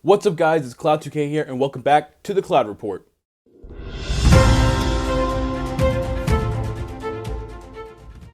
What's up, guys? It's Cloud2K here, and welcome back to the Cloud Report.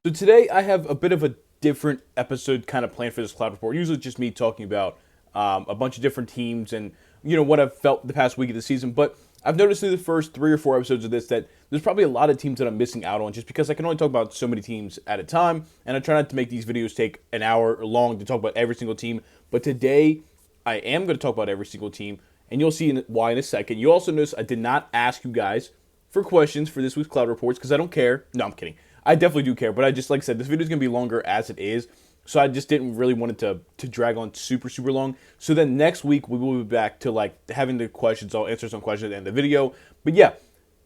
So today I have a bit of a different episode kind of planned for this Cloud Report. Usually just me talking about a bunch of different teams and what I've felt the past week of the season. But I've noticed through the first 3 or 4 episodes of this that there's probably a lot of teams that I'm missing out on just because I can only talk about so many teams at a time, and I try not to make these videos take an hour long to talk about every single team. But today I am going to talk about every single team, and you'll see why in a second. You also notice I did not ask you guys for questions for this week's Cloud Reports because I don't care. No, I'm kidding. I definitely do care, but I just, like I said, this video is going to be longer as it is, so I just didn't really want it to drag on super long. So then next week, we will be back to, having the questions. I'll answer some questions at the end of the video. But yeah,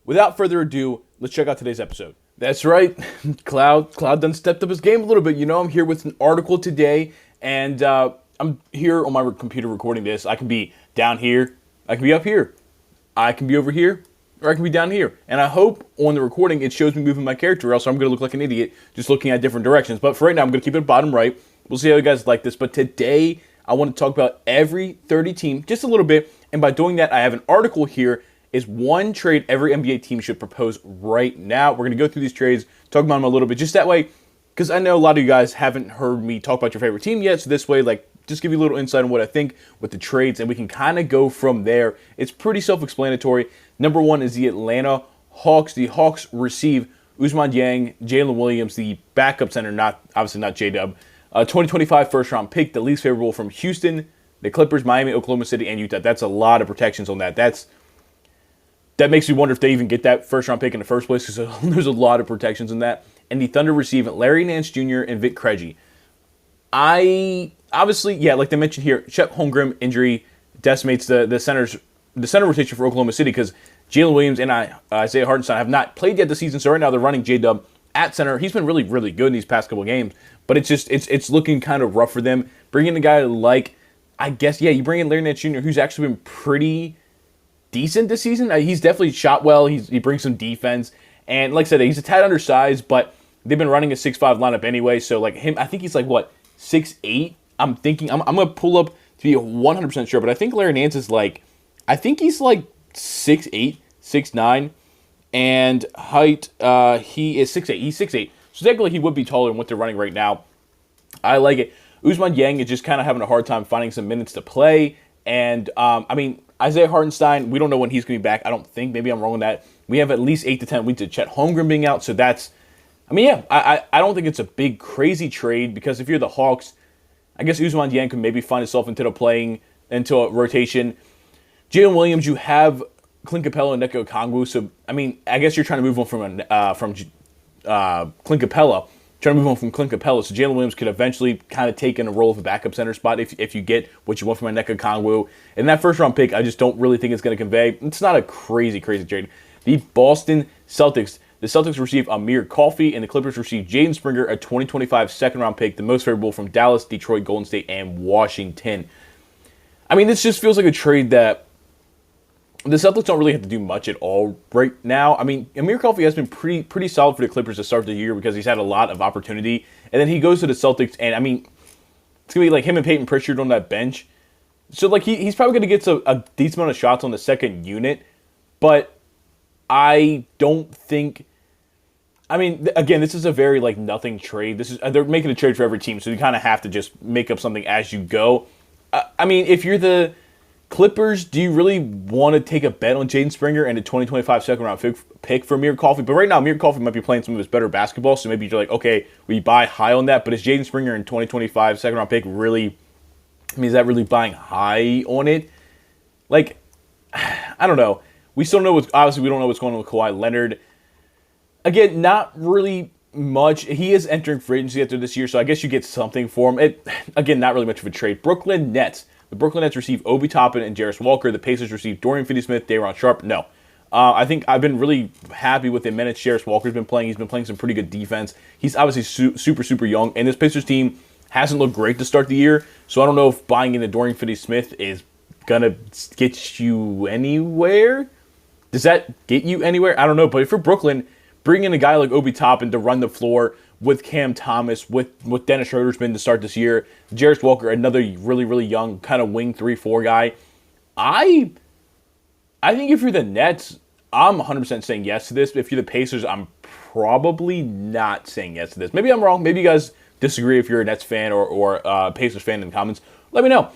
without further ado, let's check out today's episode. That's right. Cloud done stepped up his game a little bit. I'm here with an article today, and I'm here on my computer recording this. I can be down here, I can be up here, I can be over here, or I can be down here. And I hope on the recording it shows me moving my character, or else I'm going to look like an idiot just looking at different directions. But for right now, I'm going to keep it bottom right. We'll see how you guys like this. But today, I want to talk about every 30 team just a little bit. And by doing that, I have an article here. Is one trade every NBA team should propose right now. We're going to go through these trades, talk about them a little bit, just that way, because I know a lot of you guys haven't heard me talk about your favorite team yet. So this way, just give you a little insight on what I think with the trades, and we can kind of go from there. It's pretty self-explanatory. Number one is the Atlanta Hawks. The Hawks receive Ousmane Dieng, Jalen Williams, the backup center, obviously not J-Dub. 2025 first-round pick, the least favorable from Houston, the Clippers, Miami, Oklahoma City, and Utah. That's a lot of protections on that. That makes me wonder if they even get that first-round pick in the first place, because there's a lot of protections in that. And the Thunder receive Larry Nance Jr. and Vic Krejci. Obviously, like they mentioned here, Chet Holmgren injury decimates the center rotation for Oklahoma City, because Jalen Williams and Isaiah Hartenstein have not played yet this season. So right now they're running J-Dub at center. He's been really good in these past couple games, but it's looking kind of rough for them. Bringing a guy like, you bring in Larry Nance Jr., who's actually been pretty decent this season. He's definitely shot well. He brings some defense, and like I said, he's a tad undersized, but they've been running a 6'5" lineup anyway. So I think he's 6'8". I'm gonna pull up to be 100% sure, but I think Larry Nance is he's 6'8", 6'9", and height, he is 6'8". He's 6'8", so technically he would be taller than what they're running right now. I like it. Ousmane Dieng is just kind of having a hard time finding some minutes to play, and Isaiah Hartenstein, we don't know when he's going to be back. I don't think. Maybe I'm wrong on that. We have at least 8 to 10 weeks of Chet Holmgren being out, so that's, I don't think it's a big, crazy trade, because if you're the Hawks, I guess Ousmane Dieng could maybe find himself into a rotation. Jalen Williams, you have Clint Capella and Nneka Okongwu, so, I guess you're trying to move on from Clint Capella. Trying to move on from Clint Capella, so Jalen Williams could eventually kind of take in a role of a backup center spot if you get what you want from Nneka Okongwu. And that first-round pick, I just don't really think it's going to convey. It's not a crazy trade. The Boston Celtics. The Celtics receive Amir Coffey, and the Clippers receive Jaden Springer, a 2025 second-round pick, the most favorable from Dallas, Detroit, Golden State, and Washington. This just feels like a trade that the Celtics don't really have to do much at all right now. Amir Coffey has been pretty solid for the Clippers to start the year, because he's had a lot of opportunity. And then he goes to the Celtics, and it's going to be him and Peyton Pritchard on that bench. So he's probably going to get a decent amount of shots on the second unit, but I don't think. Again, this is a very nothing trade. They're making a trade for every team, so you kind of have to just make up something as you go. If you're the Clippers, do you really want to take a bet on Jaden Springer and a 2025 second-round pick for Amir Coffey? But right now, Amir Coffey might be playing some of his better basketball, so maybe you're okay, we buy high on that. But is Jaden Springer and 2025 second-round pick really, is that really buying high on it? I don't know. We still know obviously we don't know what's going on with Kawhi Leonard. Again, not really much. He is entering free agency after this year, so I guess you get something for him. Again, not really much of a trade. Brooklyn Nets. The Brooklyn Nets receive Obi Toppin and Jarris Walker. The Pacers receive Dorian Finney-Smith, Day'Ron Sharpe. No. I think I've been really happy with the minutes Jarris Walker's been playing. He's been playing some pretty good defense. He's obviously super young, and this Pacers team hasn't looked great to start the year, so I don't know if buying into Dorian Finney-Smith is going to get you anywhere. Does that get you anywhere? I don't know, but for Brooklyn, bring in a guy like Obi Toppin to run the floor with Cam Thomas, with Dennis Schroeder's been to start this year. Jarris Walker, another really young kind of wing 3-4 guy. I think if you're the Nets, I'm 100% saying yes to this. If you're the Pacers, I'm probably not saying yes to this. Maybe I'm wrong. Maybe you guys disagree if you're a Nets fan or Pacers fan in the comments. Let me know.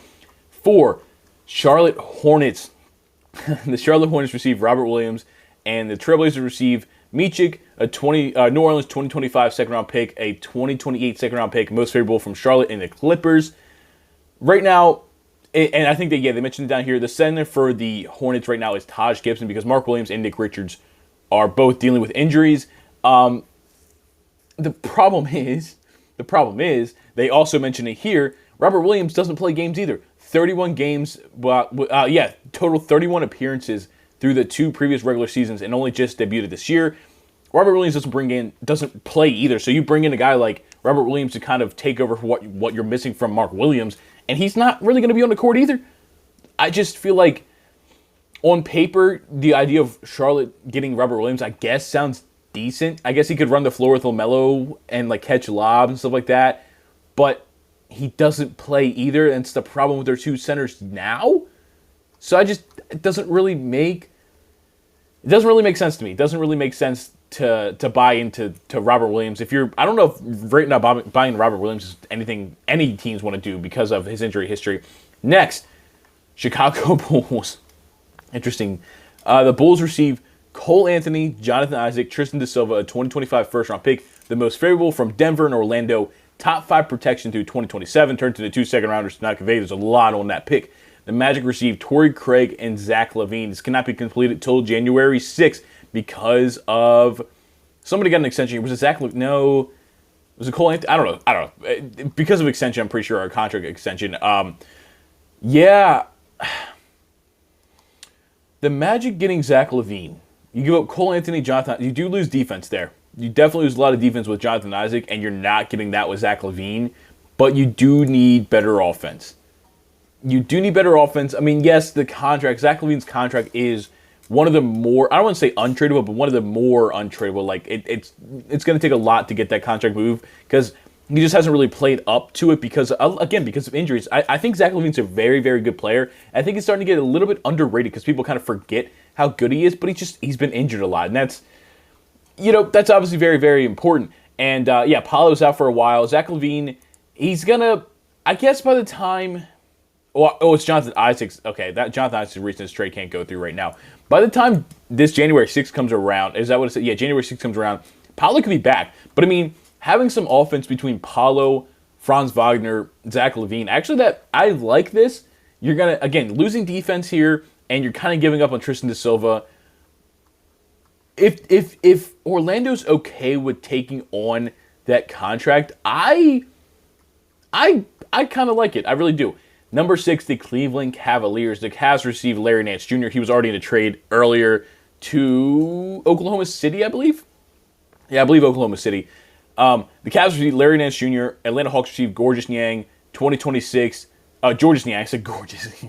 4, Charlotte Hornets. The Charlotte Hornets receive Robert Williams, and the Trailblazers receive Micic, a New Orleans 2025 second-round pick, a 2028 second-round pick, most favorable from Charlotte and the Clippers. Right now, and I think they mentioned it down here, the center for the Hornets right now is Taj Gibson because Mark Williams and Nick Richards are both dealing with injuries. The problem is, they also mention it here, Robert Williams doesn't play games either. 31 games, total 31 appearances through the 2 previous regular seasons and only just debuted this year. Robert Williams doesn't play either. So you bring in a guy like Robert Williams to kind of take over for what you're missing from Mark Williams, and he's not really going to be on the court either. I just feel like on paper, the idea of Charlotte getting Robert Williams, I guess, sounds decent. I guess he could run the floor with LaMelo and like catch lobs and stuff like that, but he doesn't play either, and it's the problem with their 2 centers now. So it doesn't really make sense to me. It doesn't really make sense to buy into Robert Williams. I don't know if right now buying Robert Williams is anything any teams want to do because of his injury history. Next, Chicago Bulls. Interesting. The Bulls receive Cole Anthony, Jonathan Isaac, Tristan da Silva, a 2025 first-round pick, the most favorable from Denver and Orlando, top 5 protection through 2027, turned to the 2 second-rounders to not convey. There's a lot on that pick. The Magic received Torrey Craig and Zach LaVine. This cannot be completed till January 6th because of somebody got an extension. Was it Zach? No. Was it Cole Anthony? I don't know. Because of extension, I'm pretty sure, our contract extension. Yeah. The Magic getting Zach LaVine. You give up Cole Anthony, Jonathan. You do lose defense there. You definitely lose a lot of defense with Jonathan Isaac, and you're not getting that with Zach LaVine. But you do need better offense. I mean, yes, the contract, Zach LaVine's contract is one of the more, I don't want to say untradeable, but one of the more untradeable. Like, it's going to take a lot to get that contract moved because he just hasn't really played up to it because of injuries. I think Zach LaVine's a very, very good player. I think he's starting to get a little bit underrated because people kind of forget how good he is, but he's been injured a lot. And that's obviously very, very important. And, Paolo's out for a while. Zach LaVine, he's going to, I guess by the time... it's Jonathan Isaacs. Okay, that Jonathan Isaacs' recent trade can't go through right now. By the time this January 6th comes around, is that what it said? Yeah, January 6th comes around, Paolo could be back. But, I mean, having some offense between Paolo, Franz Wagner, Zach LaVine, actually I like this. You're going to, again, losing defense here, and you're kind of giving up on Tristan da Silva. If Orlando's okay with taking on that contract, I kind of like it. I really do. Number 6, the Cleveland Cavaliers. The Cavs received Larry Nance Jr. He was already in a trade earlier to Oklahoma City, I believe. Yeah, I believe Oklahoma City. The Cavs received Larry Nance Jr. Atlanta Hawks received Gorgeous Yang, 2026. Georges Niang. I said gorgeous.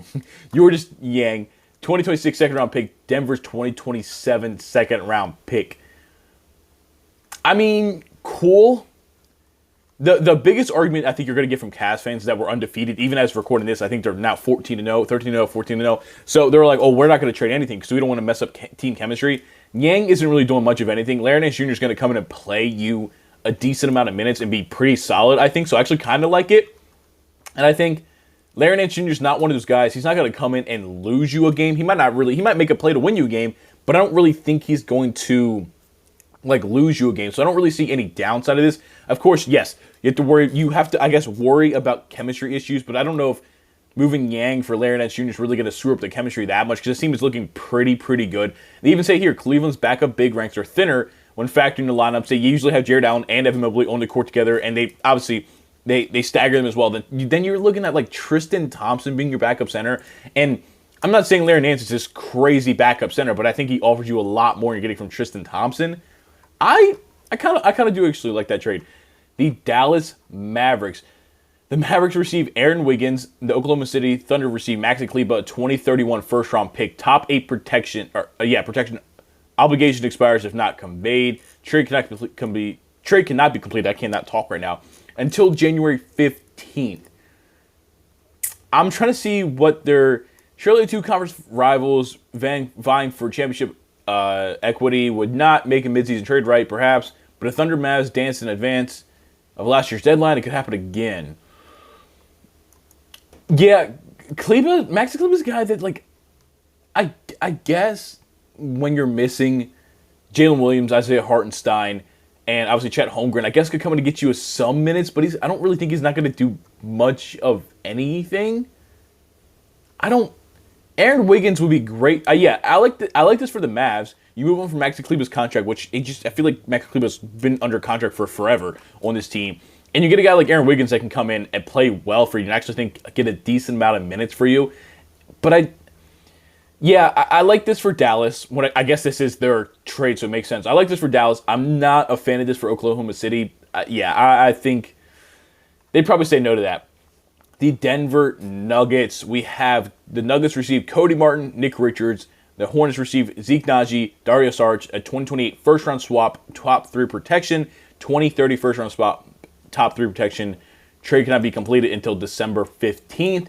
Georges Niang, 2026 second-round pick. Denver's 2027 second-round pick. I mean, cool. The biggest argument I think you're going to get from Cavs fans is that we're undefeated. Even as recording this, I think they're now 14-0, 13-0, 14-0. So they're like, we're not going to trade anything because we don't want to mess up team chemistry. Yang isn't really doing much of anything. Larry Nance Jr. is going to come in and play you a decent amount of minutes and be pretty solid, I think. So I actually kind of like it. And I think Larry Nance Jr. is not one of those guys. He's not going to come in and lose you a game. He might make a play to win you a game, but I don't really think he's going to lose you a game. So I don't really see any downside of this. Of course, yes, you have to, I guess, worry about chemistry issues, but I don't know if moving Yang for Larry Nance Jr. is really going to screw up the chemistry that much because the team is looking pretty good. They even say here, Cleveland's backup big ranks are thinner when factoring the lineups. They usually have Jared Allen and Evan Mobley on the court together, and they obviously they stagger them as well. Then you're looking at Tristan Thompson being your backup center, and I'm not saying Larry Nance is this crazy backup center, but I think he offers you a lot more you're getting from Tristan Thompson. I kind of do actually like that trade. The Dallas Mavericks. The Mavericks receive Aaron Wiggins. The Oklahoma City Thunder receive Maxi Kleber, a 2031 first-round pick. Top 8 protection. Protection obligation expires if not conveyed. Trade cannot be completed. I cannot talk right now until January 15th. I'm trying to see what their Surely two conference rivals vying for championship equity would not make a midseason trade right, perhaps, but if Thunder Mavs danced in advance of last year's deadline, it could happen again. Yeah, Maxi Kleber's a guy that, like, I guess when you're missing Jalen Williams, Isaiah Hartenstein, and obviously Chet Holmgren, I guess could come in to get you some minutes, but I don't really think he's not going to do much of anything. Aaron Wiggins would be great. Yeah, I like this for the Mavs. You move on from Maxi Kleber's contract, which I feel like Maxi Kleber's been under contract for forever on this team. And you get a guy like Aaron Wiggins that can come in and play well for you and actually get a decent amount of minutes for you. But I like this for Dallas. I guess this is their trade, so it makes sense. I like this for Dallas. I'm not a fan of this for Oklahoma City. I think they'd probably say no to that. The Denver Nuggets. We have the Nuggets receive Cody Martin, Nick Richards. The Hornets receive Zeke Naji, Dario Saric, a 2028 first-round swap, top 3 protection, 2030 first-round swap, top 3 protection. Trade cannot be completed until December 15th.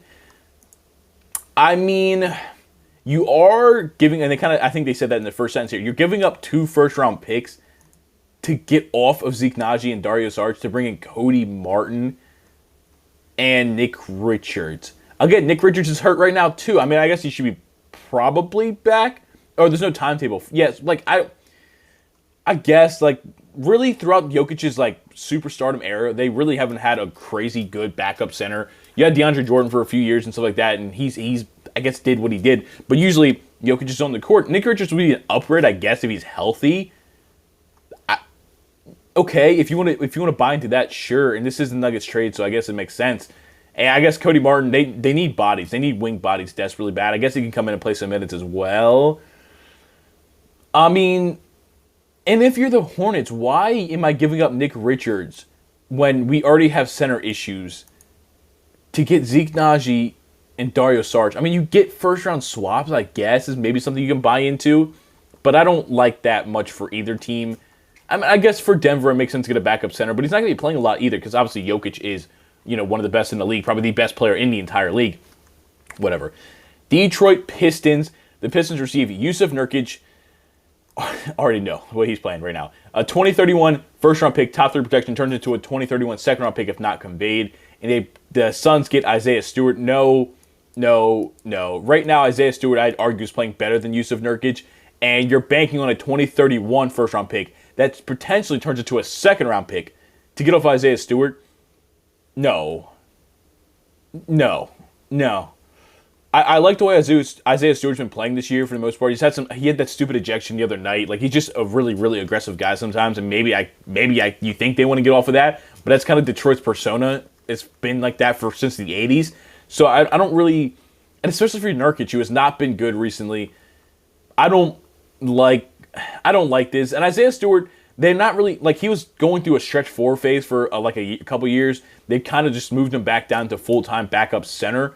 I mean, you are giving, and I think they said that in the first sentence here, you're giving up 2 first-round picks to get off of Zeke Naji and Dario Saric to bring in Cody Martin and Nick Richards. Again, Nick Richards is hurt right now, too. I mean, I guess he should be probably back. Oh, there's no timetable. Yes, like, I guess, like, really throughout Jokic's, like, superstardom era, they really haven't had a crazy good backup center. You had DeAndre Jordan for a few years and stuff like that, and he's I guess, did what he did. But usually, Jokic is on the court. Nick Richards would be an upgrade, I guess, if he's healthy. Okay, if you want to buy into that, sure. And this is the Nuggets trade, so I guess it makes sense. And I guess Cody Martin, they need bodies. They need wing bodies desperately bad. I guess he can come in and play some minutes as well. I mean, and if you're the Hornets, why am I giving up Nick Richards when we already have center issues to get Zeke Naji and Dario Saric? I mean, you get first-round swaps, I guess, is maybe something you can buy into. But I don't like that much for either team. I mean, I guess for Denver, it makes sense to get a backup center, but he's not going to be playing a lot either because obviously Jokic is, one of the best in the league, probably the best player in the entire league. Whatever. Detroit Pistons. The Pistons receive Yusuf Nurkic. I already know what he's playing right now. A 2031 first-round pick, top 3 protection, turns into a 2031 second-round pick if not conveyed. And the Suns get Isaiah Stewart. No. Right now, Isaiah Stewart, I'd argue, is playing better than Yusuf Nurkic. And you're banking on a 2031 first-round pick that potentially turns into a second-round pick to get off Isaiah Stewart. No. I like the way Isaiah Stewart's been playing this year for the most part. He had that stupid ejection the other night. Like, he's just a really, really aggressive guy sometimes, and maybe you think they want to get off of that, but that's kind of Detroit's persona. It's been like that since the 80s. So I don't really, and especially for Nurkic, who has not been good recently. I don't like this. And Isaiah Stewart, they're not really, like, he was going through a stretch 4 phase for a couple years. They kind of just moved him back down to full-time backup center.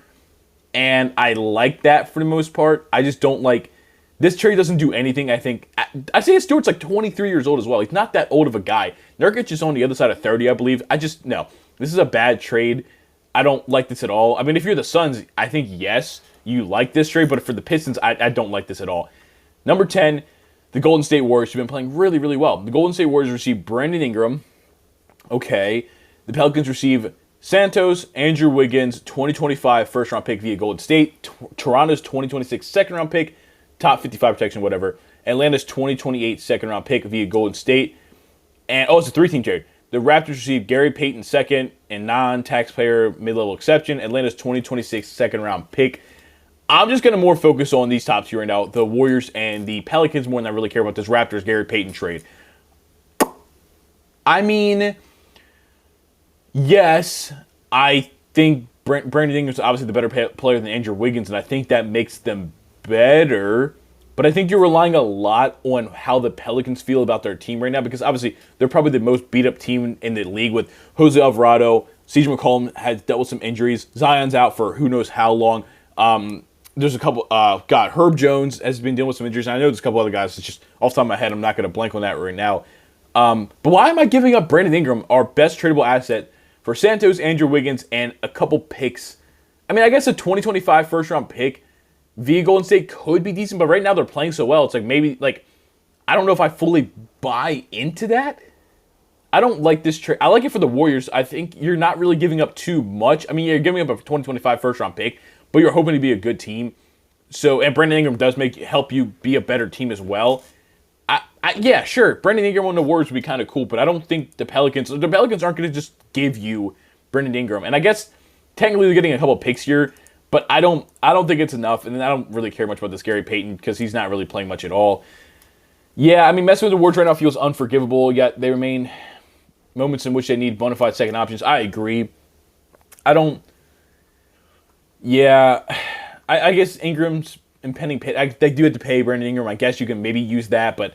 And I like that for the most part. I just don't like, this trade doesn't do anything, I think. Isaiah Stewart's like 23 years old as well. He's not that old of a guy. Nurkic is on the other side of 30, I believe. No. This is a bad trade. I don't like this at all. I mean, if you're the Suns, I think, yes, you like this trade. But for the Pistons, I don't like this at all. Number 10, the Golden State Warriors have been playing really, really well. The Golden State Warriors receive Brandon Ingram. Okay. The Pelicans receive Santos, Andrew Wiggins, 2025 first-round pick via Golden State. Toronto's 2026 second-round pick, top 55 protection, whatever. Atlanta's 2028 second-round pick via Golden State. And, it's a 3-team trade. The Raptors receive Gary Payton second and non-taxpayer mid-level exception. Atlanta's 2026 second-round pick. I'm just going to more focus on these top 2 right now, the Warriors and the Pelicans, more than I really care about this Raptors Gary Payton trade. I mean, yes, I think Brandon Ingram's obviously the better player than Andrew Wiggins, and I think that makes them better. But I think you're relying a lot on how the Pelicans feel about their team right now, because obviously they're probably the most beat-up team in the league with Jose Alvarado. CJ McCollum has dealt with some injuries. Zion's out for who knows how long. There's a couple, Herb Jones has been dealing with some injuries. And I know there's a couple other guys. It's just off the top of my head, I'm not going to blank on that right now. But why am I giving up Brandon Ingram, our best tradable asset, for Santos, Andrew Wiggins, and a couple picks? I mean, I guess a 2025 first-round pick via Golden State could be decent, but right now they're playing so well. It's like maybe like I don't know if I fully buy into that. I don't like this trade. I like it for the Warriors. I think you're not really giving up too much. I mean, you're giving up a 2025 first round pick, but you're hoping to be a good team. So, and Brandon Ingram does help you be a better team as well. Yeah, sure. Brandon Ingram on the Warriors would be kind of cool, but I don't think the Pelicans aren't going to just give you Brandon Ingram. And I guess technically they're getting a couple picks here, but I don't think it's enough. And then I don't really care much about this Gary Payton because he's not really playing much at all. Yeah, I mean, messing with the Warriors right now feels unforgivable, yet they remain moments in which they need bona fide second options. I agree. I guess Ingram's impending pay. They do have to pay Brandon Ingram. I guess you can maybe use that, but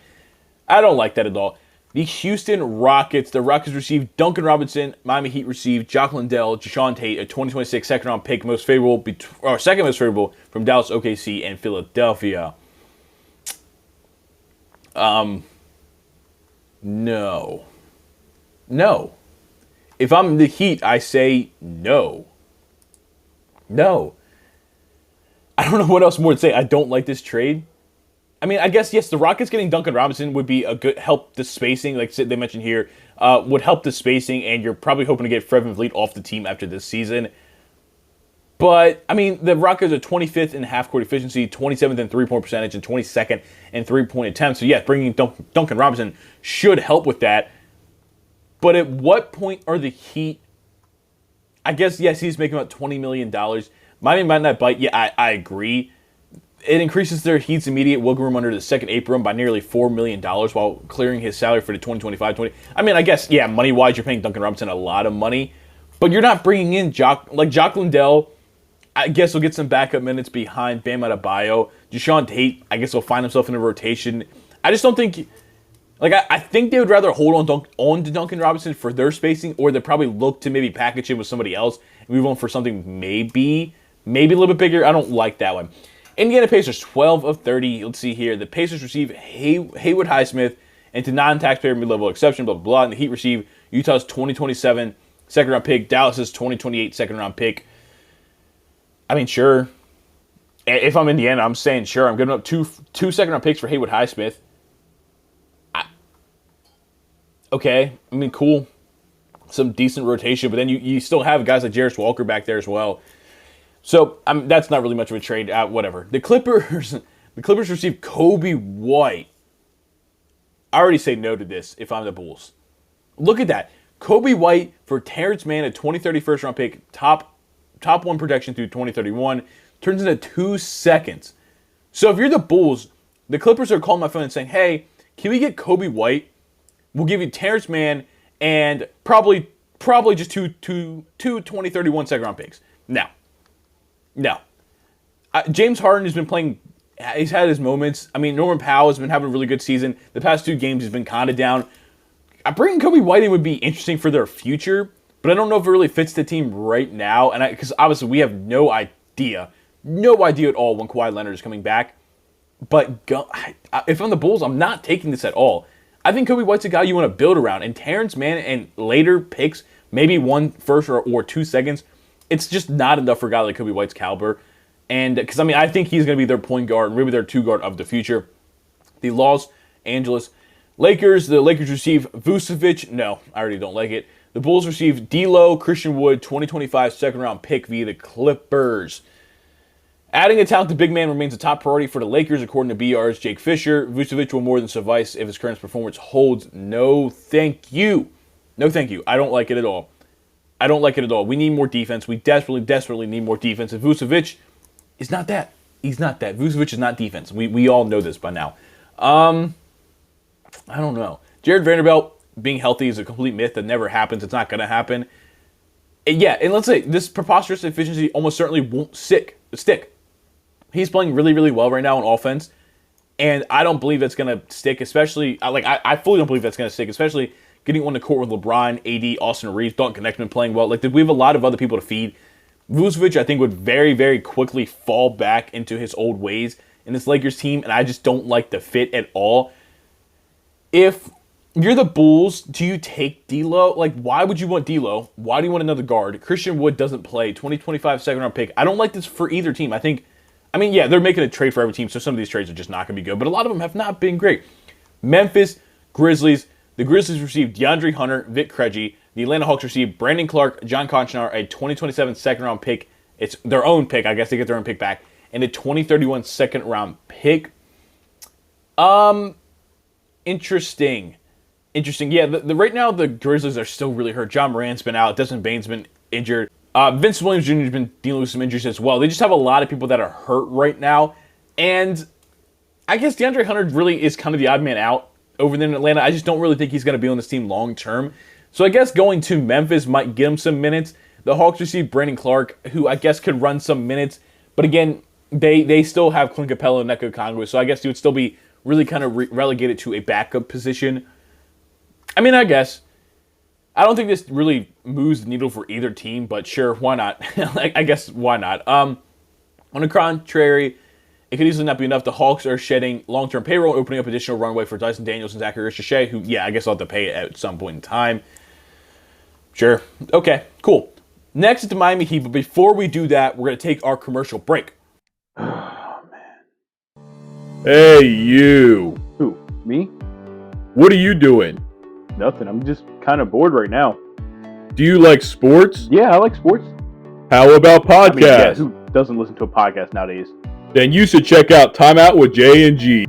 I don't like that at all. The Houston Rockets. The Rockets received Duncan Robinson. Miami Heat received Jock Landale, Jae'Sean Tate, a 2026 second-round pick, second most favorable from Dallas, OKC, and Philadelphia. No. If I'm the Heat, I say no. No. I don't know what else more to say. I don't like this trade. I mean, I guess, yes, the Rockets getting Duncan Robinson would be a good help the spacing, like they mentioned here, would help the spacing, and you're probably hoping to get Fred VanVleet off the team after this season. But, I mean, the Rockets are 25th in half-court efficiency, 27th in three-point percentage, and 22nd in three-point attempts. So, yes, bringing Duncan Robinson should help with that. But at what point are the Heat... I guess, yes, he's making about $20 million. Miami might not bite. Yeah, I agree. It increases their Heat's immediate wiggle room under the second apron by nearly $4 million while clearing his salary for the 2025-20. I mean, I guess, yeah, money-wise, you're paying Duncan Robinson a lot of money. But you're not bringing in Jock Landale. I guess he'll get some backup minutes behind Bam Adebayo. Jae'Sean Tate, I guess he'll find himself in a rotation. I just don't think... Like, I think they would rather hold on to Duncan Robinson for their spacing, or they'd probably look to maybe package him with somebody else and move on for something maybe a little bit bigger. I don't like that one. Indiana Pacers, 12 of 30. Let's see here. The Pacers receive Haywood Highsmith and to non-taxpayer mid-level exception, blah, blah, blah. And the Heat receive Utah's 2027 second-round pick, Dallas's 2028 second-round pick. I mean, sure. If I'm Indiana, I'm saying sure. I'm giving up two second-round picks for Haywood Highsmith. Okay, I mean, cool. Some decent rotation, but then you still have guys like Jarris Walker back there as well. So that's not really much of a trade. Whatever. The Clippers received Coby White. I already say no to this if I'm the Bulls. Look at that. Coby White for Terrence Mann, a 2030 first-round pick, top one protection through 2031, turns into 2 seconds. So if you're the Bulls, the Clippers are calling my phone and saying, hey, can we get Coby White? We'll give you Terrence Mann and probably just two 2031 second-round picks. No. James Harden has been playing. He's had his moments. I mean, Norman Powell has been having a really good season. The past 2 games he's been kind of down. Bringing Coby White in would be interesting for their future, but I don't know if it really fits the team right now. And because obviously we have no idea at all when Kawhi Leonard is coming back. But if I'm the Bulls, I'm not taking this at all. I think Coby White's a guy you want to build around. And Terrence Mann and later picks, maybe 1 first or 2 seconds, it's just not enough for a guy like Coby White's caliber. And because, I mean, I think he's going to be their point guard and maybe their 2 guard of the future. The Los Angeles Lakers. The Lakers receive Vucevic. No, I already don't like it. The Bulls receive D'Lo, Christian Wood, 2025 second-round pick via the Clippers. Adding a talented big man remains a top priority for the Lakers, according to BR's Jake Fisher. Vucevic will more than suffice if his current performance holds. No, thank you. No, thank you. I don't like it at all. We need more defense. We desperately need more defense. And Vucevic is not that. He's not that. Vucevic is not defense. We all know this by now. I don't know. Jared Vanderbilt being healthy is a complete myth that never happens. It's not going to happen. And let's say this preposterous efficiency almost certainly won't stick. He's playing really, really well right now on offense, and I don't believe that's going to stick, especially, I fully don't believe that's going to stick, especially getting on the court with LeBron, AD, Austin Reeves, Dalton Knechtman playing well. We have a lot of other people to feed. Vucevic, I think, would very, very quickly fall back into his old ways in this Lakers team, and I just don't like the fit at all. If you're the Bulls, do you take D'Lo? Why would you want D'Lo? Why do you want another guard? Christian Wood doesn't play. 2025 second-round pick. I don't like this for either team. I think I mean, yeah, they're making a trade for every team, so some of these trades are just not going to be good, but a lot of them have not been great. Memphis Grizzlies. The Grizzlies received DeAndre Hunter, Vic Krejci. The Atlanta Hawks received Brandon Clark, John Conchnar, a 2027 second-round pick. It's their own pick. I guess they get their own pick back. And a 2031 second-round pick. Interesting. Yeah, right now the Grizzlies are still really hurt. John Morant's been out. Desmond Bane's been injured. Vince Williams Jr. has been dealing with some injuries as well. They just have a lot of people that are hurt right now. And I guess DeAndre Hunter really is kind of the odd man out over there in Atlanta. I just don't really think he's going to be on this team long term. So I guess going to Memphis might get him some minutes. The Hawks received Brandon Clark, who I guess could run some minutes. But again, they still have Clint Capella and Neko Conway. So I guess he would still be really kind of relegated to a backup position. I mean, I guess. I don't think this really moves the needle for either team, but sure, why not? I guess, why not? On the contrary, it could easily not be enough. The Hawks are shedding long-term payroll, opening up additional runway for Dyson Daniels and Zachary Richardson, who, yeah, I guess I'll have to pay at some point in time. Sure. Okay, cool. Next is the Miami Heat, but before we do that, we're going to take our commercial break. Oh, man. Hey, you. Who, me? What are you doing? Nothing. I'm just kind of bored right now. Do you like sports? Yeah, I like sports. How about podcasts? I mean, yeah, who doesn't listen to a podcast nowadays? Then you should check out Time Out with J&G.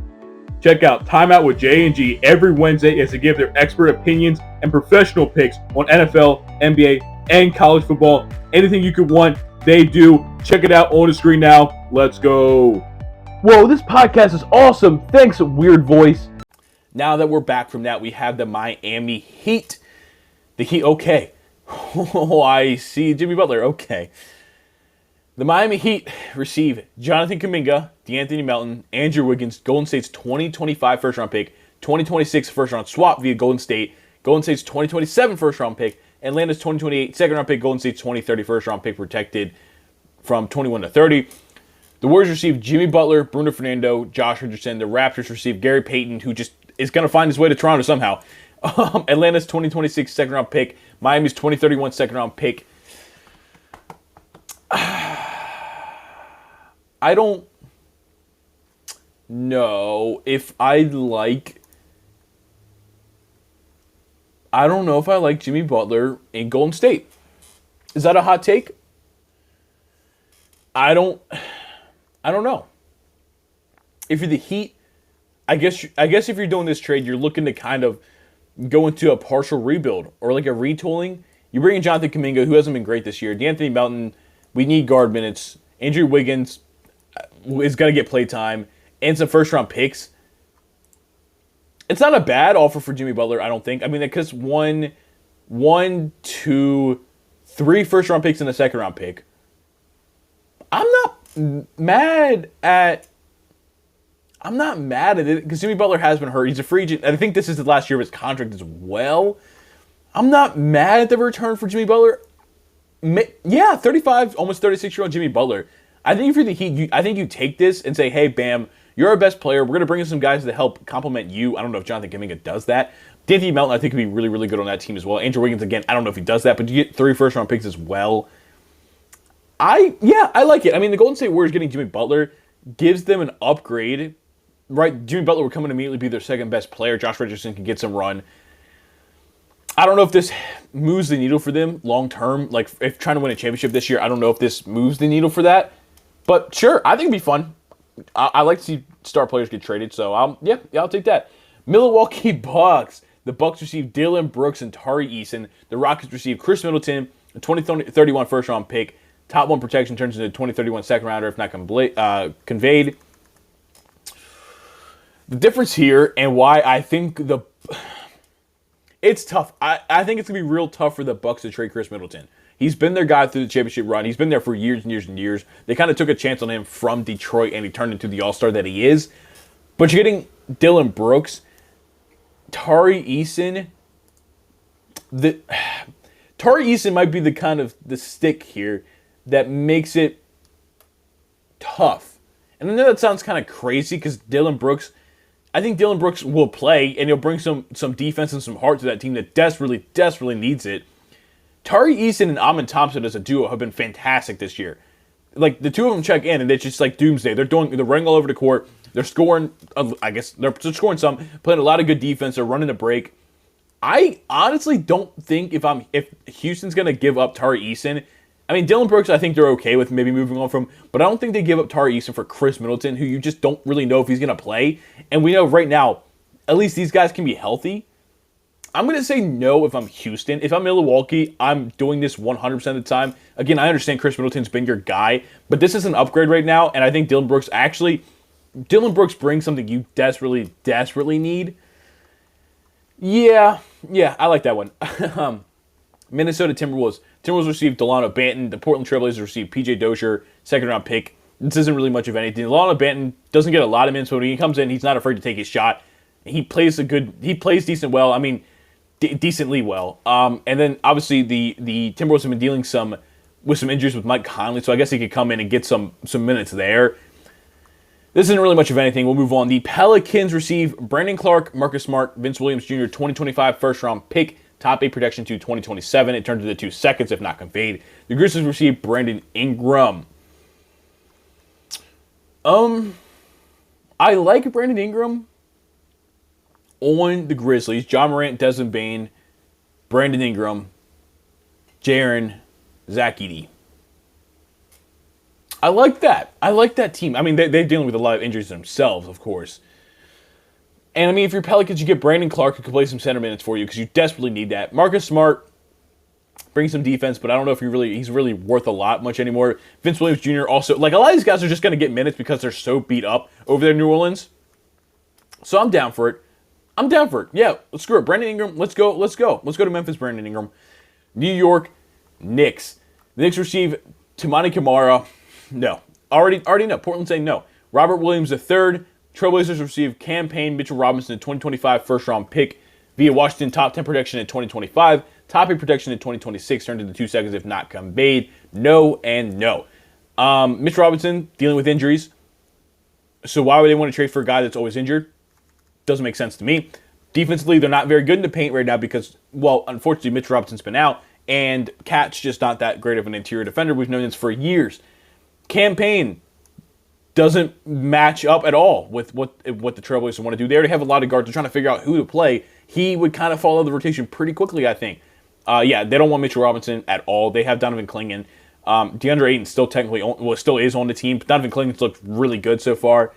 Check out Time Out with J&G every Wednesday as they give their expert opinions and professional picks on NFL, NBA, and college football. Anything you could want, they do. Check it out on the screen now. Let's go. Whoa, this podcast is awesome. Thanks, weird voice. Now that we're back from that, we have the Miami Heat. The Heat, okay. Oh, I see. Jimmy Butler, okay. The Miami Heat receive Jonathan Kuminga, DeAnthony Melton, Andrew Wiggins, Golden State's 2025 first-round pick, 2026 first-round swap via Golden State, Golden State's 2027 first-round pick, Atlanta's 2028 second-round pick, Golden State's 2030 first-round pick protected from 21 to 30. The Warriors received Jimmy Butler, Bruno Fernando, Josh Richardson. The Raptors received Gary Payton, who just is going to find his way to Toronto somehow. Atlanta's 2026 second-round pick, Miami's 2031 second-round pick. I don't know if I like Jimmy Butler in Golden State. Is that a hot take? I don't know. If you're the Heat, I guess if you're doing this trade, you're looking to kind of go into a partial rebuild or like a retooling. You bring in Jonathan Kuminga, who hasn't been great this year. DeAnthony Melton, we need guard minutes. Andrew Wiggins is going to get play time. And some first-round picks. It's not a bad offer for Jimmy Butler, I don't think. I mean, because one, two, three first-round picks and a second-round pick. I'm not mad at it because Jimmy Butler has been hurt. He's a free agent. I think this is the last year of his contract as well. I'm not mad at the return for Jimmy Butler. Yeah, 35, almost 36-year-old Jimmy Butler. I think if you're the Heat, I think you take this and say, hey, Bam, you're our best player. We're going to bring in some guys to help complement you. I don't know if Jonathan Kuminga does that. DeAnthony Melton, I think, could be really, really good on that team as well. Andrew Wiggins, again, I don't know if he does that, but you get 3 first-round picks as well. I like it. I mean, the Golden State Warriors getting Jimmy Butler gives them an upgrade, right? Jimmy Butler would come in immediately be their second-best player. Josh Richardson can get some run. I don't know if this moves the needle for them long-term. Like, if trying to win a championship this year, I don't know if this moves the needle for that. But sure, I think it'd be fun. I like to see star players get traded, so I'll take that. Milwaukee Bucks. The Bucks received Dillon Brooks and Tari Eason. The Rockets received Chris Middleton, a 2031 first-round pick. Top 1 protection turns into a 2031 second-rounder if not conveyed. The difference here and why I think it's tough. I think it's going to be real tough for the Bucks to trade Chris Middleton. He's been their guy through the championship run. He's been there for years and years and years. They kind of took a chance on him from Detroit, and he turned into the all-star that he is. But you're getting Dillon Brooks, Tari Eason. Tari Eason might be the kind of the stick here that makes it tough. And I know that sounds kind of crazy because I think Dillon Brooks will play, and he'll bring some defense and some heart to that team that desperately, desperately needs it. Tari Eason and Amen Thompson as a duo have been fantastic this year. like the two of them check in, and it's just like doomsday. They're running all over the court. They're scoring. I guess they're scoring some, playing a lot of good defense. They're running the break. I honestly don't think if Houston's gonna give up Tari Eason. I mean, Dylan Brooks, I think they're okay with maybe moving on from, but I don't think they give up Tari Eason for Chris Middleton, who you just don't really know if he's gonna play. And we know right now, at least these guys can be healthy. I'm going to say no if I'm Houston. If I'm Milwaukee, I'm doing this 100% of the time. Again, I understand Chris Middleton's been your guy, but this is an upgrade right now, and I think Dylan Brooks brings something you desperately, desperately need. Yeah, I like that one. Minnesota Timberwolves. Timberwolves received Delano Banton. The Portland Trailblazers received PJ Dozier, second-round pick. This isn't really much of anything. Delano Banton doesn't get a lot of minutes, but when he comes in, he's not afraid to take his shot. He plays decent well. I mean, decently well. And then obviously the Timberwolves have been dealing with some injuries with Mike Conley, so I guess he could come in and get some minutes there. This isn't really much of anything. We'll move on. The Pelicans receive Brandon Clark, Marcus Smart, Vince Williams Jr., 2025 first-round pick, top 8 protection to 2027. It turns into 2 seconds if not conveyed. The Grizzlies receive Brandon Ingram. I like Brandon Ingram on the Grizzlies. John Morant, Desmond Bane, Brandon Ingram, Jaren, Zach Edey. I like that. I like that team. I mean, they're dealing with a lot of injuries themselves, of course. And I mean, if you're Pelicans, you get Brandon Clark who can play some center minutes for you because you desperately need that. Marcus Smart brings some defense, but I don't know if he's really worth a lot much anymore. Vince Williams Jr. also, like a lot of these guys are just going to get minutes because they're so beat up over there in New Orleans. So I'm down for it. Yeah, let's screw it. Brandon Ingram, let's go. Let's go to Memphis, Brandon Ingram. New York Knicks. The Knicks receive Toumani Camara. No. Already no. Portland saying no. Robert Williams III. Trailblazers receive Cam Payne, Mitchell Robinson, the 2025 first-round pick via Washington, top 10 protection in 2025. Top 8 protection in 2026 turned into 2 seconds if not conveyed. No and no. Mitch Robinson dealing with injuries. So why would they want to trade for a guy that's always injured? Doesn't make sense to me. Defensively, they're not very good in the paint right now because, well, unfortunately, Mitch Robinson's been out, and Cat's just not that great of an interior defender. We've known this for years. Cam Payne doesn't match up at all with what the Trailblazers want to do. They already have a lot of guards. They're trying to figure out who to play. He would kind of fall out of the rotation pretty quickly, I think. They don't want Mitchell Robinson at all. They have Donovan Clingan. DeAndre Ayton still is on the team. But Donovan Clingan's looked really good so far.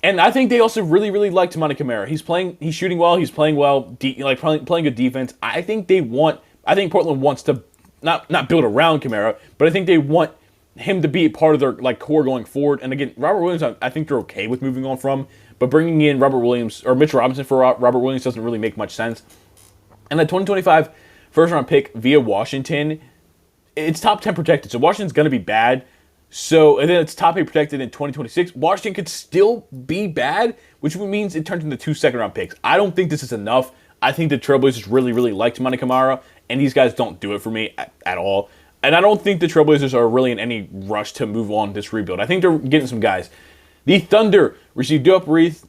And I think they also really, really like Toumani Camara. He's shooting well. He's playing well. Playing good defense. I think Portland wants to not build around Camara, but I think they want him to be a part of their core going forward. And again, Robert Williams, I think they're okay with moving on from, but bringing in Robert Williams or Mitch Robinson for Robert Williams doesn't really make much sense. And the 2025 first-round pick via Washington, it's top 10 protected, so Washington's going to be bad. So, and then it's top 8 protected in 2026. Washington could still be bad, which means it turns into 2 second-round picks. I don't think this is enough. I think the Trailblazers really, really like Toumani Camara, and these guys don't do it for me at all. And I don't think the Trailblazers are really in any rush to move on this rebuild. I think they're getting some guys. The Thunder received Duop Reath,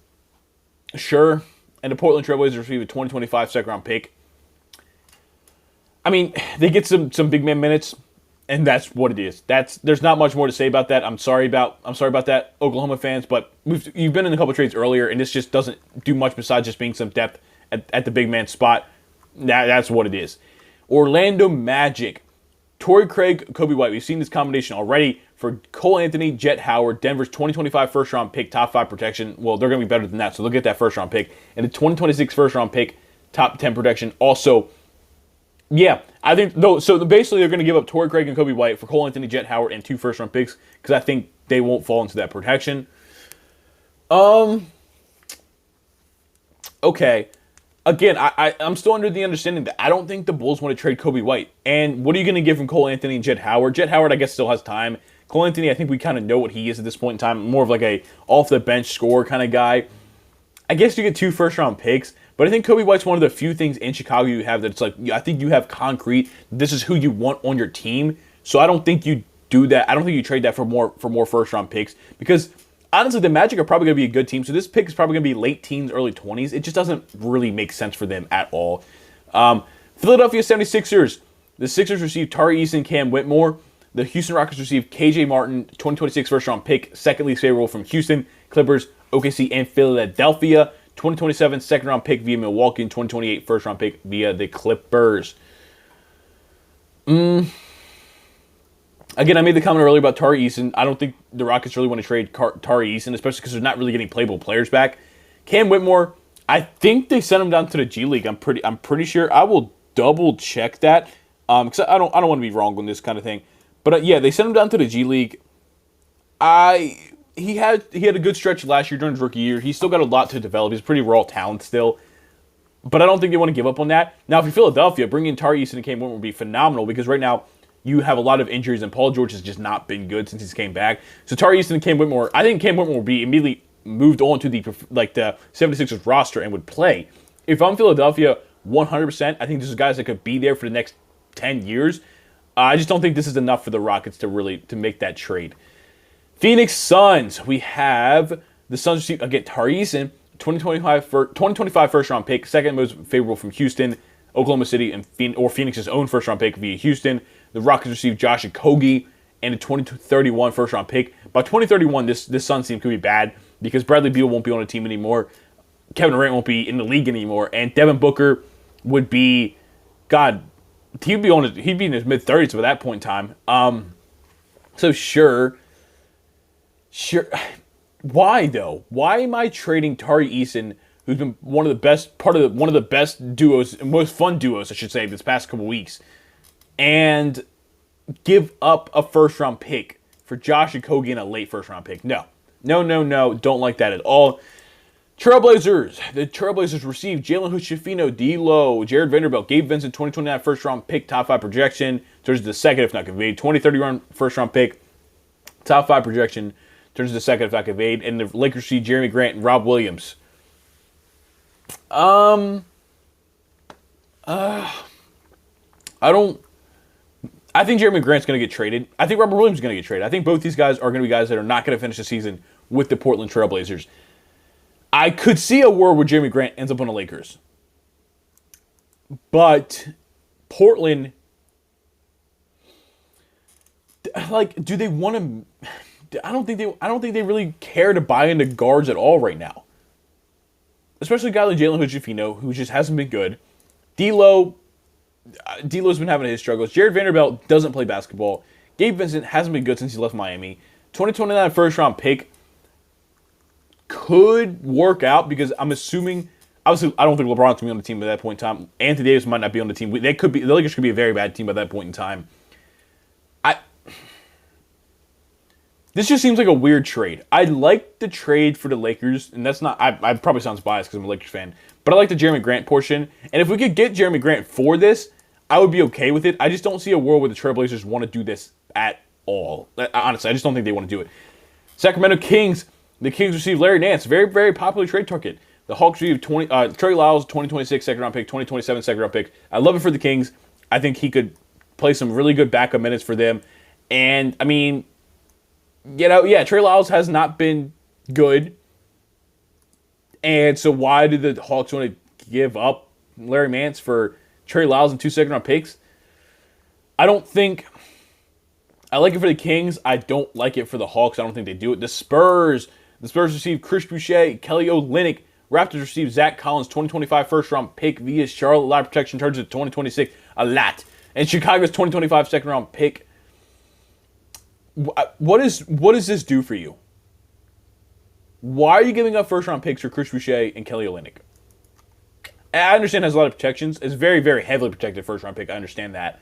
sure, and the Portland Trailblazers received a 2025 second-round pick. I mean, they get some big man minutes. And that's what it is. There's not much more to say about that. I'm sorry about that, Oklahoma fans. But you've been in a couple trades earlier, and this just doesn't do much besides just being some depth at the big man spot. That's what it is. Orlando Magic, Torrey Craig, Kobe White. We've seen this combination already for Cole Anthony, Jet Howard, Denver's 2025 first round pick, top 5 protection. Well, they're going to be better than that, so they'll get that first round pick. And the 2026 first round pick, top 10 protection, also. Yeah, I think so. Basically, they're going to give up Torrey Craig and Kobe White for Cole Anthony, Jet Howard, and 2 first-round picks because I think they won't fall into that protection. Okay. Again, I'm still under the understanding that I don't think the Bulls want to trade Kobe White. And what are you going to give from Cole Anthony and Jet Howard? Jet Howard, I guess, still has time. Cole Anthony, I think we kind of know what he is at this point in time. More of like a off-the-bench scorer kind of guy. I guess you get 2 first-round picks. But I think Kobe White's one of the few things in Chicago you have that's like, I think you have concrete. This is who you want on your team. So I don't think you do that. I don't think you trade that for more first-round picks. Because, honestly, the Magic are probably going to be a good team. So this pick is probably going to be late teens, early 20s. It just doesn't really make sense for them at all. Philadelphia 76ers. The Sixers received Tari Eason, Cam Whitmore. The Houston Rockets received KJ Martin, 2026 first-round pick, second least favorable from Houston, Clippers, OKC, and Philadelphia. 2027 second-round pick via Milwaukee, and 2028 first-round pick via the Clippers. Again, I made the comment earlier about Tari Eason. I don't think the Rockets really want to trade Tari Eason, especially because they're not really getting playable players back. Cam Whitmore, I think they sent him down to the G League. I'm pretty sure. I will double check that because I don't want to be wrong on this kind of thing. But yeah, they sent him down to the G League. He had a good stretch last year during his rookie year. He's still got a lot to develop. He's pretty raw talent still. But I don't think they want to give up on that. Now, if you're Philadelphia, bringing Tari Eason and Cam Whitmore would be phenomenal because right now you have a lot of injuries and Paul George has just not been good since he's came back. So Tari Eason and Cam Whitmore, I think Cam Whitmore will be immediately moved on to the 76ers roster and would play. If I'm Philadelphia, 100%, I think there's guys that could be there for the next 10 years. I just don't think this is enough for the Rockets to make that trade. Phoenix Suns, we have the Suns receive, again, Tari Eason, 2025 first-round pick, second most favorable from Houston, Oklahoma City, and Phoenix's own first-round pick via Houston. The Rockets received Josh Okogie and a 2031 first-round pick. By 2031, this Suns team could be bad because Bradley Beal won't be on the team anymore, Kevin Durant won't be in the league anymore, and Devin Booker would be, God, he'd be in his mid-30s by that point in time. So sure. Why though? Why am I trading Tari Eason, who's been one of the best duos, most fun duos, I should say, this past couple weeks, and give up a first-round pick for Josh Okogie and a late first-round pick? No. Don't like that at all. Trailblazers. The Trailblazers received Jalen Hood-Schifino, D'Lo, Jared Vanderbilt, Gabe Vincent, 2029 first-round pick, top 5 projection. Turns to the second if not conveyed. 2031 first-round pick, top 5 projection. Turns to the second if not conveyed. And the Lakers received Jeremy Grant and Rob Williams. I think Jeremy Grant's going to get traded. I think Robert Williams is going to get traded. I think both these guys are going to be guys that are not going to finish the season with the Portland Trailblazers. I could see a world where Jeremy Grant ends up on the Lakers. But Portland, do they want to? I don't think they really care to buy into guards at all right now. Especially a guy like Jalen Hood-Schifino, who just hasn't been good. D'Lo's been having his struggles. Jared Vanderbilt doesn't play basketball. Gabe Vincent hasn't been good since he left Miami. 2029 first-round pick could work out because I'm assuming, obviously, I don't think LeBron's going to be on the team at that point in time. Anthony Davis might not be on the team. The Lakers could be a very bad team by that point in time. This just seems like a weird trade. I like the trade for the Lakers, and that's not, I probably sounds biased because I'm a Lakers fan, but I like the Jeremy Grant portion. And if we could get Jeremy Grant for this, I would be okay with it. I just don't see a world where the Trailblazers want to do this at all. Honestly, I just don't think they want to do it. Sacramento Kings. The Kings received Larry Nance, very, very popular trade target. The Hawks received Trey Lyles, 2026 second-round pick, 2027 second-round pick. I love it for the Kings. I think he could play some really good backup minutes for them. And, I mean, Trey Lyles has not been good. And so why did the Hawks want to give up Larry Nance for Trey Lyles and 2 second-round picks? I like it for the Kings. I don't like it for the Hawks. I don't think they do it. The Spurs received Chris Boucher, Kelly Olynyk. Raptors received Zach Collins, 2025 first-round pick via Charlotte. Live protection turns to 2026. A lot. And Chicago's 2025 second-round pick. What does this do for you? Why are you giving up first-round picks for Chris Boucher and Kelly Olynyk? I understand it has a lot of protections. It's very, very heavily protected first-round pick. I understand that.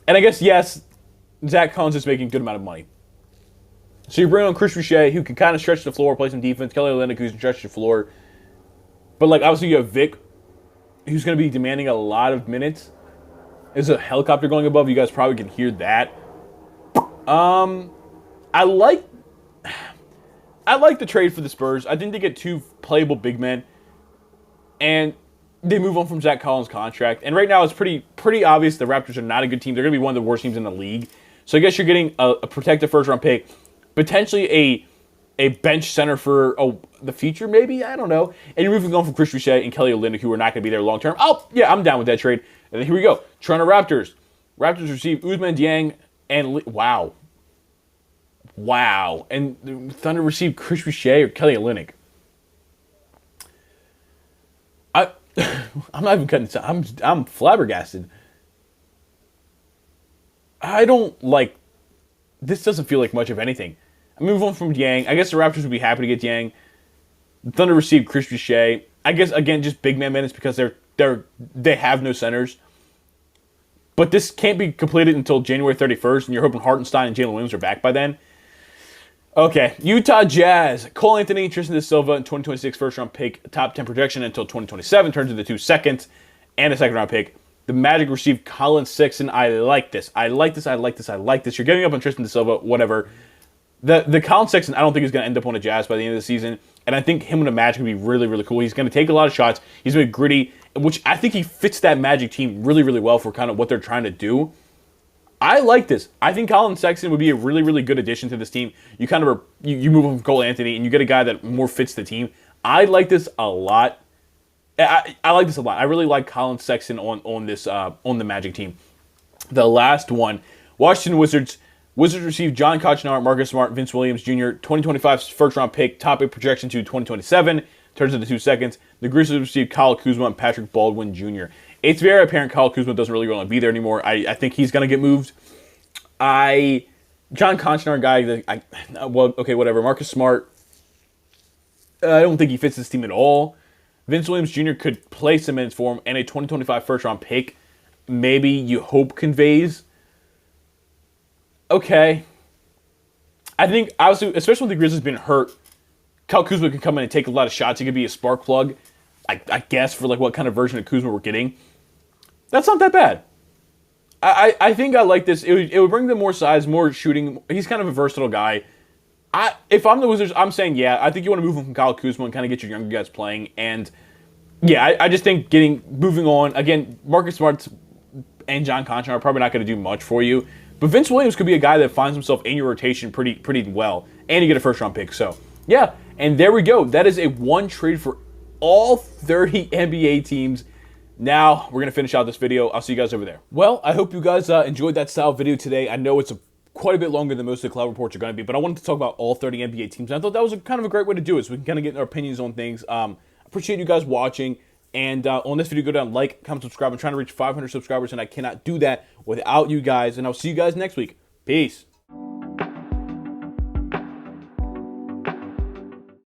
And I guess, yes, Zach Collins is making a good amount of money. So you bring on Chris Boucher, who can kind of stretch the floor, play some defense. Kelly Olynyk, who can stretch the floor. But, obviously you have Vic, who's going to be demanding a lot of minutes. There's a helicopter going above. You guys probably can hear that. I like the trade for the Spurs. I think they get 2 playable big men, and they move on from Zach Collins' contract. And right now, it's pretty obvious the Raptors are not a good team. They're going to be one of the worst teams in the league. So I guess you're getting a protected first-round pick, potentially a bench center for the future, maybe? I don't know. And you're moving on from Chris Boucher and Kelly Olynyk, who are not going to be there long-term. Oh, yeah, I'm down with that trade. And then here we go. Toronto Raptors. Raptors receive Ousmane Dieng And wow. And the Thunder received Chris Boucher or Kelly Olynyk. I'm not even cutting this out. I'm flabbergasted. I don't like. This doesn't feel like much of anything. I move on from Yang. I guess the Raptors would be happy to get Yang. The Thunder received Chris Boucher. I guess again just big man minutes because they have no centers. But this can't be completed until January 31st, and you're hoping Hartenstein and Jalen Williams are back by then. Okay, Utah Jazz. Cole Anthony, Tristan da Silva, and 2026 first-round pick, top 10 projection until 2027, turns into 2 seconds, and a second-round pick. The Magic received Colin Sexton. I like this. You're giving up on Tristan da Silva, whatever. The Colin Sexton, I don't think is going to end up on the Jazz by the end of the season, and I think him and the Magic would be really, really cool. He's going to take a lot of shots. He's going to be gritty, which I think he fits that Magic team really, really well for kind of what they're trying to do. I like this. I think Colin Sexton would be a really, really good addition to this team. You kind of you move him from Cole Anthony, and you get a guy that more fits the team. I like this a lot. I like this a lot. I really like Colin Sexton on the Magic team. The last one, Washington Wizards. Wizards received John Kachinara, Marcus Smart, Vince Williams Jr., 2025 first-round pick, top 8 projection to 2027, turns into 2 seconds. The Grizzlies received Kyle Kuzma and Patrick Baldwin Jr. It's very apparent Kyle Kuzma doesn't really want to be there anymore. I think he's going to get moved. John Kachinara guy, whatever. Marcus Smart, I don't think he fits this team at all. Vince Williams Jr. could play some minutes for him, and a 2025 first-round pick, maybe you hope conveys. Okay. I think, obviously, especially when the Grizzlies been hurt, Kyle Kuzma can come in and take a lot of shots. He could be a spark plug, I guess, for like what kind of version of Kuzma we're getting. That's not that bad. I think I like this. It would bring them more size, more shooting. He's kind of a versatile guy. If I'm the Wizards, I'm saying, yeah, I think you want to move him from Kyle Kuzma and kind of get your younger guys playing. And, yeah, I just think moving on. Again, Marcus Smart and John Conchar are probably not going to do much for you. But Vince Williams could be a guy that finds himself in your rotation pretty well. And you get a first-round pick. So, yeah, and there we go. That is a one trade for all 30 NBA teams. Now, we're going to finish out this video. I'll see you guys over there. Well, I hope you guys enjoyed that style video today. I know it's quite a bit longer than most of the Cloud Reports are going to be, but I wanted to talk about all 30 NBA teams. And I thought that was kind of a great way to do it, so we can kind of get our opinions on things. Appreciate you guys watching. And on this video, go down, like, comment, subscribe. I'm trying to reach 500 subscribers, and I cannot do that without you guys. And I'll see you guys next week. Peace.